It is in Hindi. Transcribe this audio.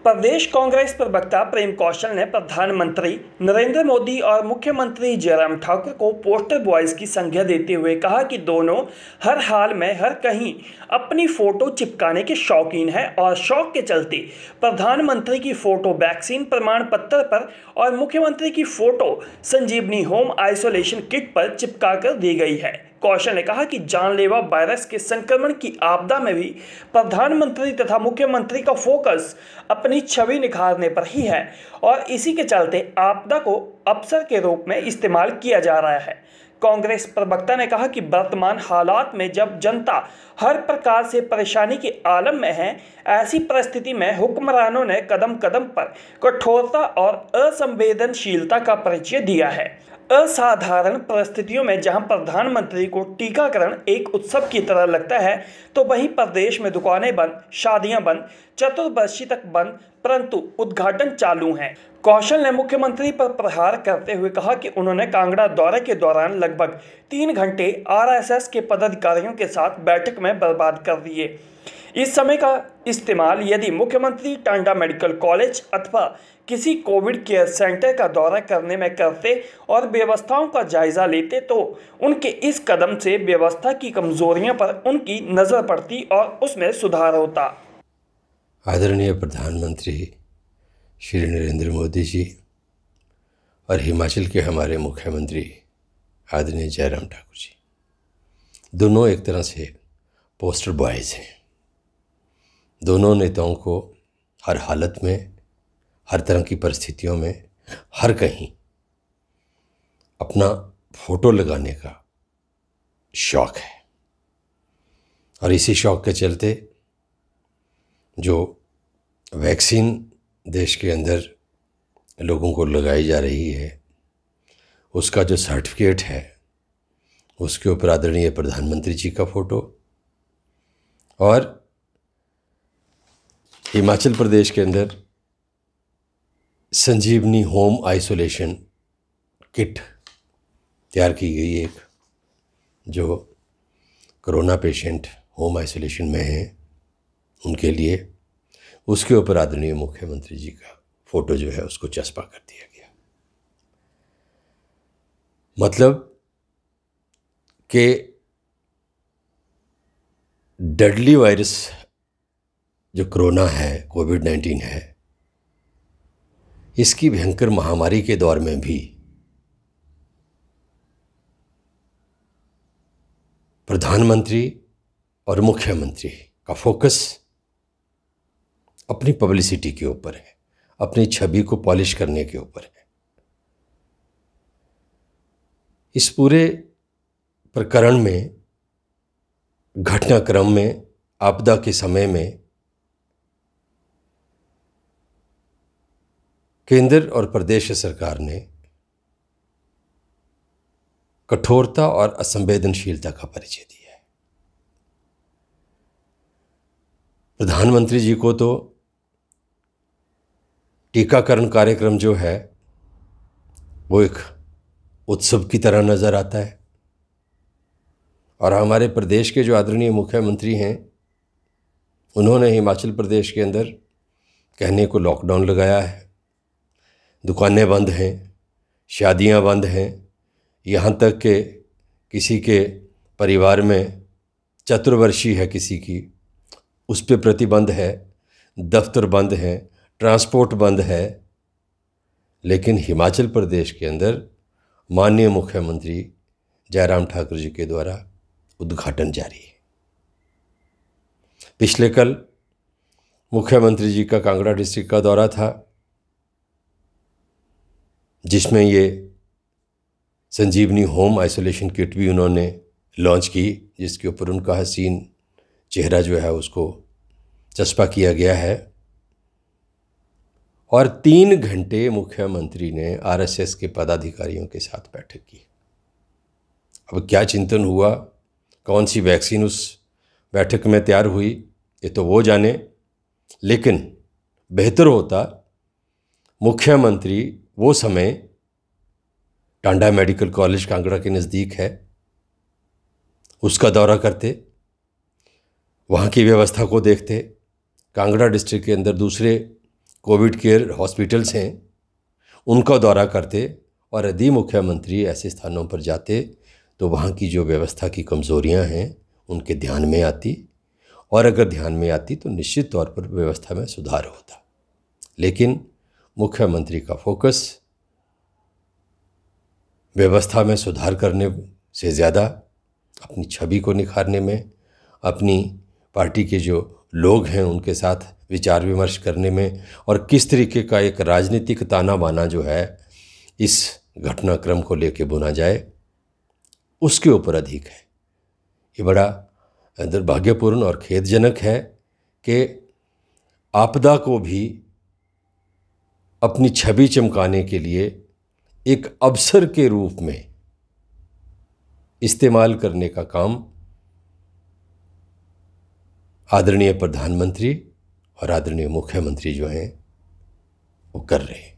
प्रदेश कांग्रेस प्रवक्ता प्रेम कौशल ने प्रधानमंत्री नरेंद्र मोदी और मुख्यमंत्री जयराम ठाकुर को पोस्टर बॉयज की संज्ञा देते हुए कहा कि दोनों हर हाल में हर कहीं अपनी फोटो चिपकाने के शौकीन हैं और शौक के चलते प्रधानमंत्री की फोटो वैक्सीन प्रमाण पत्र पर और मुख्यमंत्री की फोटो संजीवनी होम आइसोलेशन किट पर चिपकाकर दी गई है। कौशल ने कहा कि जानलेवा वायरस के संक्रमण की आपदा में भी प्रधानमंत्री तथा मुख्यमंत्री का फोकस अपनी छवि निखारने पर ही है और इसी के चलते आपदा को अवसर के रूप में इस्तेमाल किया जा रहा है। कांग्रेस प्रवक्ता ने कहा कि वर्तमान हालात में जब जनता हर प्रकार से परेशानी के आलम में है, ऐसी परिस्थिति में हुक्मरानों ने कदम कदम पर कठोरता और असंवेदनशीलता का परिचय दिया है। असाधारण परिस्थितियों में जहां प्रधानमंत्री को टीकाकरण एक उत्सव की तरह लगता है, तो वहीं प्रदेश में दुकानें बंद, शादियां बंद, चतुर्दशी तक बंद, परंतु उद्घाटन चालू हैं। कौशल ने मुख्यमंत्री पर प्रहार करते हुए कहा कि उन्होंने कांगड़ा दौरे के दौरान लगभग 3 घंटे आरएसएस के पदाधिकारियों के साथ बैठक में बर्बाद कर दिए। इस समय का इस्तेमाल यदि मुख्यमंत्री टांडा मेडिकल कॉलेज अथवा किसी कोविड केयर सेंटर का दौरा करने में करते और व्यवस्थाओं का जायजा लेते, तो उनके इस कदम से व्यवस्था की कमजोरियों पर उनकी नज़र पड़ती और उसमें सुधार होता। आदरणीय प्रधानमंत्री श्री नरेंद्र मोदी जी और हिमाचल के हमारे मुख्यमंत्री आदरणीय जयराम ठाकुर जी, दोनों एक तरह से पोस्टर बॉयज हैं। दोनों नेताओं को हर हालत में, हर तरह की परिस्थितियों में, हर कहीं अपना फोटो लगाने का शौक़ है और इसी शौक़ के चलते जो वैक्सीन देश के अंदर लोगों को लगाई जा रही है, उसका जो सर्टिफिकेट है उसके ऊपर आदरणीय प्रधानमंत्री जी का फ़ोटो और हिमाचल प्रदेश के अंदर संजीवनी होम आइसोलेशन किट तैयार की गई, एक जो कोरोना पेशेंट होम आइसोलेशन में हैं उनके लिए, उसके ऊपर आदरणीय मुख्यमंत्री जी का फ़ोटो जो है उसको चस्पा कर दिया गया। मतलब कि डेडली वायरस जो कोरोना है, कोविड-19 है, इसकी भयंकर महामारी के दौर में भी प्रधानमंत्री और मुख्यमंत्री का फोकस अपनी पब्लिसिटी के ऊपर है, अपनी छवि को पॉलिश करने के ऊपर है। इस पूरे प्रकरण में, घटनाक्रम में, आपदा के समय में केंद्र और प्रदेश सरकार ने कठोरता और असंवेदनशीलता का परिचय दिया है। प्रधानमंत्री जी को तो टीकाकरण कार्यक्रम जो है वो एक उत्सव की तरह नज़र आता है और हमारे प्रदेश के जो आदरणीय मुख्यमंत्री हैं, उन्होंने हिमाचल प्रदेश के अंदर कहने को लॉकडाउन लगाया है। दुकानें बंद हैं, शादियां बंद हैं, यहाँ तक कि किसी के परिवार में चतुर्वर्षी है किसी की, उस पर प्रतिबंध है, दफ्तर बंद हैं, ट्रांसपोर्ट बंद है। लेकिन हिमाचल प्रदेश के अंदर माननीय मुख्यमंत्री जयराम ठाकुर जी के द्वारा उद्घाटन जारी है। पिछले कल मुख्यमंत्री जी का कांगड़ा डिस्ट्रिक्ट का दौरा था, जिसमें ये संजीवनी होम आइसोलेशन किट भी उन्होंने लॉन्च की, जिसके ऊपर उनका हसीन चेहरा जो है उसको चस्पा किया गया है। और 3 घंटे मुख्यमंत्री ने आरएसएस के पदाधिकारियों के साथ बैठक की। अब क्या चिंतन हुआ, कौन सी वैक्सीन उस बैठक में तैयार हुई, ये तो वो जाने, लेकिन बेहतर होता मुख्यमंत्री वो समय टांडा मेडिकल कॉलेज कांगड़ा के नज़दीक है, उसका दौरा करते, वहाँ की व्यवस्था को देखते, कांगड़ा डिस्ट्रिक्ट के अंदर दूसरे कोविड केयर हॉस्पिटल्स हैं उनका दौरा करते, और यदि मुख्यमंत्री ऐसे स्थानों पर जाते तो वहाँ की जो व्यवस्था की कमज़ोरियाँ हैं उनके ध्यान में आती, और अगर ध्यान में आती तो निश्चित तौर पर व्यवस्था में सुधार होता। लेकिन मुख्यमंत्री का फोकस व्यवस्था में सुधार करने से ज़्यादा अपनी छवि को निखारने में, अपनी पार्टी के जो लोग हैं उनके साथ विचार विमर्श करने में, और किस तरीके का एक राजनीतिक ताना बाना जो है इस घटनाक्रम को लेके बुना जाए, उसके ऊपर अधिक है। ये बड़ा दुर्भाग्यपूर्ण और खेदजनक है कि आपदा को भी अपनी छवि चमकाने के लिए एक अवसर के रूप में इस्तेमाल करने का काम आदरणीय प्रधानमंत्री और आदरणीय मुख्यमंत्री जो हैं वो कर रहे हैं।